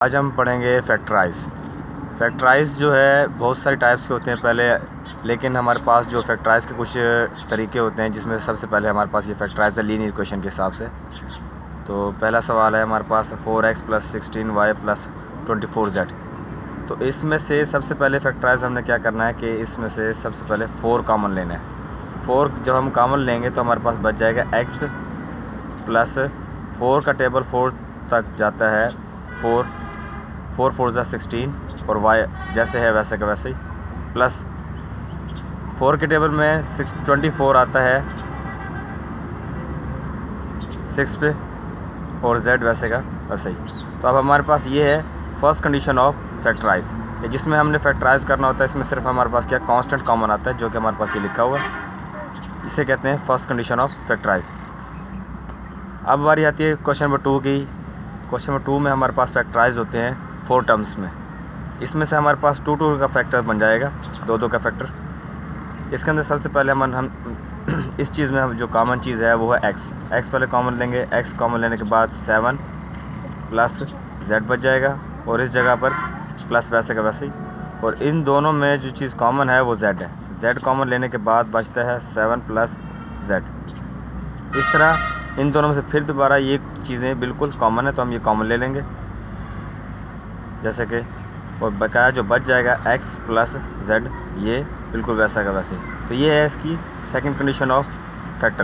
आज हम पढ़ेंगे फैक्टराइज। फैक्टराइज जो है बहुत सारे टाइप्स के होते हैं पहले, लेकिन हमारे पास जो फैक्टराइज के कुछ तरीके होते हैं जिसमें सबसे पहले हमारे पास ये फैक्टराइज द लीनियर इक्वेशन के हिसाब से। तो पहला सवाल है हमारे पास 4x + 16y + 24z। तो इसमें से सबसे पहले फैक्टराइज हमने क्या करना है कि इसमें से सबसे पहले 4 कॉमन लेना है। 4 जब हम कॉमन लेंगे तो हमारे पास बच जाएगा x प्लस 4 का टेबल 4 तक जाता है 4 4 4 ज़ा 16 और y जैसे है वैसे का वैसे ही, प्लस 4 के टेबल में 24 आता है 6 पे और z वैसे का वैसे ही। तो अब हमारे पास ये है फर्स्ट कंडीशन ऑफ फैक्टराइज, जिसमें हमने फैक्टराइज करना होता है। इसमें सिर्फ हमारे पास क्या कांस्टेंट कॉमन आता है, जो कि हमारे पास ये लिखा हुआ है। इसे कहते हैं फर्स्ट कंडीशन ऑफ फैक्टराइज। अब बारी आती है क्वेश्चन नंबर 2 की। क्वेश्चन नंबर 2 में हमारे पास फैक्टराइज होते हैं 4 टर्म्स में। इसमें से हमारे पास 2 2 का फैक्टर बन जाएगा, 2 2 का फैक्टर। इसके अंदर सबसे पहले हम इस चीज़ में हम जो कॉमन चीज़ है वो है x पहले कॉमन लेंगे। x कॉमन लेने के बाद 7 प्लस z बच जाएगा और इस जगह पर प्लस वैसे का वैसे ही। और इन दोनों में जो चीज़ कॉमन है वो z है। z कॉमन लेने के बाद बचता है 7 प्लस z। इस तरह इन दोनों में से फिर दोबारा ये चीज़ें बिल्कुल कॉमन है तो हम ये कॉमन ले लेंगे, जैसे कि, और बकाया जो बच जाएगा x प्लस z ये बिल्कुल वैसा का वैसे। तो ये है इसकी सेकंड कंडीशन ऑफ फैक्टर।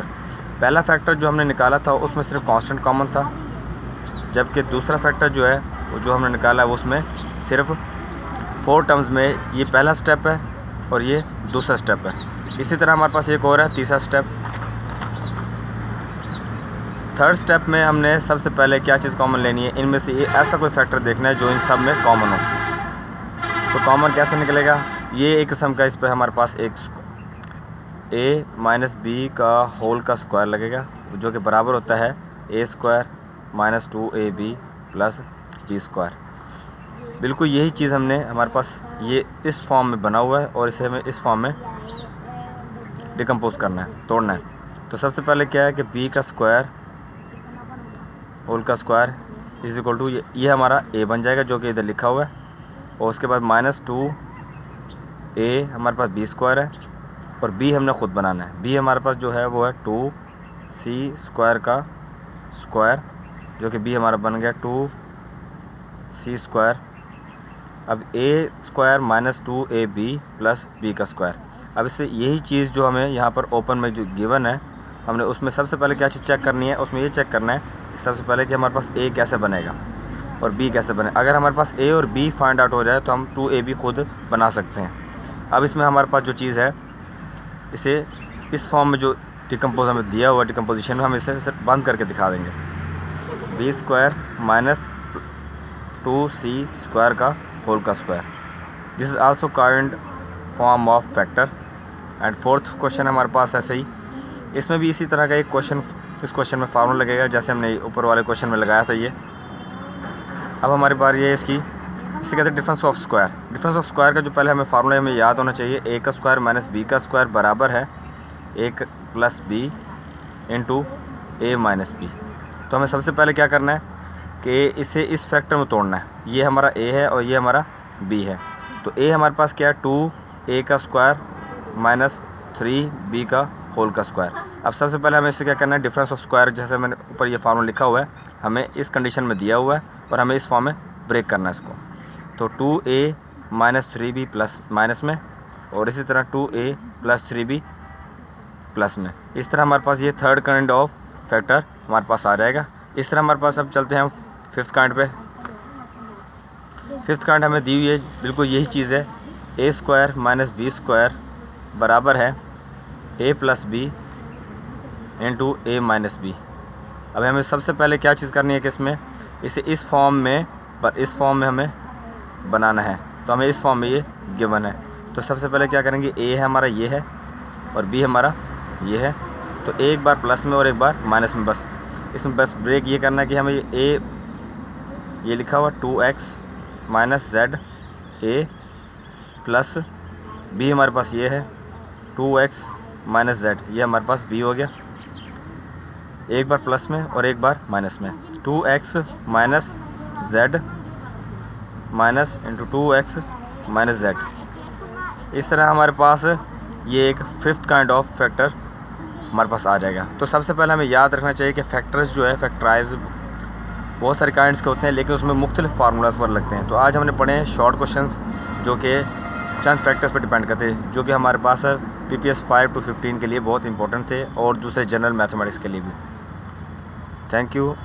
पहला फैक्टर जो हमने निकाला था उसमें सिर्फ कांस्टेंट कॉमन था, जबकि दूसरा फैक्टर जो है वो जो हमने निकाला है उसमें सिर्फ 4 टर्म्स में ये पहला स्टेप है और ये दूसरा स्टेप है। इसी तरह हमारे पास एक और है तीसरा स्टेप। थर्ड स्टेप में हमने सबसे पहले क्या चीज़ कॉमन लेनी है, इनमें से ये ऐसा कोई फैक्टर देखना है जो इन सब में कॉमन हो। तो कॉमन कैसे निकलेगा, ये एक किस्म का इस पर हमारे पास एक a माइनस बी का होल का स्क्वायर लगेगा, जो कि बराबर होता है a² - 2ab + b²। बिल्कुल यही चीज़ हमने हमारे पास ये इस फॉर्म में बना हुआ है और इसे हमें इस फॉर्म में डिकम्पोज करना है, तोड़ना है। तो सबसे पहले क्या है कि b का स्क्वायर होल का स्क्वायर इज इक्वल टू ये हमारा a बन जाएगा, जो कि इधर लिखा हुआ है। और उसके बाद -2a हमारे पास b² है और b हमने ख़ुद बनाना है। b हमारे पास जो है वो है 2c² का स्क्वायर, जो कि b हमारा बन गया 2c²। अब a² - 2ab + b का स्क्वायर। अब इससे यही चीज़ जो हमें यहाँ पर ओपन में जो गिवन है, हमने उसमें सबसे पहले क्या चीज़ चेक करनी है, उसमें ये चेक करना है सबसे पहले कि हमारे पास a कैसे बनेगा और b कैसे बने। अगर हमारे पास a और b फाइंड आउट हो जाए तो हम 2ab खुद बना सकते हैं। अब इसमें हमारे पास जो चीज़ है, इसे इस फॉर्म में जो डिकम्पोज हमें दिया हुआ डिकम्पोजिशन में हम इसे सिर्फ बंद करके दिखा देंगे। b² - 2c² का होल का square. This is also kind form of factor. And fourth question हमारे पास ऐसे ही, इसमें भी इसी तरह का एक क्वेश्चन, इस क्वेश्चन में फार्मूला लगेगा जैसे हमने ऊपर वाले क्वेश्चन में लगाया था ये। अब हमारी बारी है इसे कहते हैं difference of square. Difference of square का जो पहले हमें फार्मूला हमें याद होना चाहिए, a² - b² बराबर है a + b × a - b। तो हमें सबसे पहले क्या करना है कि इसे इस फैक्टर में तोड़ना है। ये हमारा a है और ये हमारा b है। तो a हमारे पास क्या है 2a² - 3b का होल का स्क्वायर। अब सबसे पहले हमें इससे क्या करना है, डिफरेंस ऑफ स्क्वायर, जैसे मैंने ऊपर ये फार्मूला लिखा हुआ है, हमें इस कंडीशन में दिया हुआ है और हमें इस फॉर्म में ब्रेक करना है इसको। तो 2a - 3b प्लस माइनस में और इसी तरह 2a + 3b प्लस में। इस तरह हमारे पास ये थर्ड काइंड ऑफ फैक्टर हमारे पास आ जाएगा। इस तरह हमारे पास अब चलते हैं हम फिफ्थ काइंड पे। फिफ्थ काइंड हमें दी हुई है बिल्कुल यही चीज़ है, a² - b² बराबर है a + b × a - b। अब हमें सबसे पहले क्या चीज़ करनी है कि इसमें इसे इस फॉर्म में हमें बनाना है। तो हमें इस फॉर्म में ये गिवन है। तो सबसे पहले क्या करेंगे, a है हमारा ये है और b हमारा ये है। तो एक बार प्लस में और एक बार माइनस में, बस इसमें बस ब्रेक ये करना है कि हमें ये लिखा हुआ 2x - z a plus b हमारे पास ये है 2x - z, ये हमारे पास b हो गया। एक बार प्लस में और एक बार माइनस में, 2x - z minus into 2x minus z। इस तरह हमारे पास ये एक फिफ्थ काइंड ऑफ फैक्टर हमारे पास आ जाएगा। तो सबसे पहले हमें याद रखना चाहिए कि फैक्टर्स जो है फैक्टराइज बहुत सारे काइंड्स के होते हैं, लेकिन उसमें मुख्तलिफ फार्मूलाज पर लगते हैं। तो आज हमने पढ़े हैं शॉर्ट क्वेश्चंस जो कि चंद फैक्टर्स पर डिपेंड करते हैं, जो कि हमारे पास PPS 5 to 15 के लिए बहुत इंपॉर्टेंट थे और दूसरे जनरल मैथमेटिक्स के लिए भी। Thank you.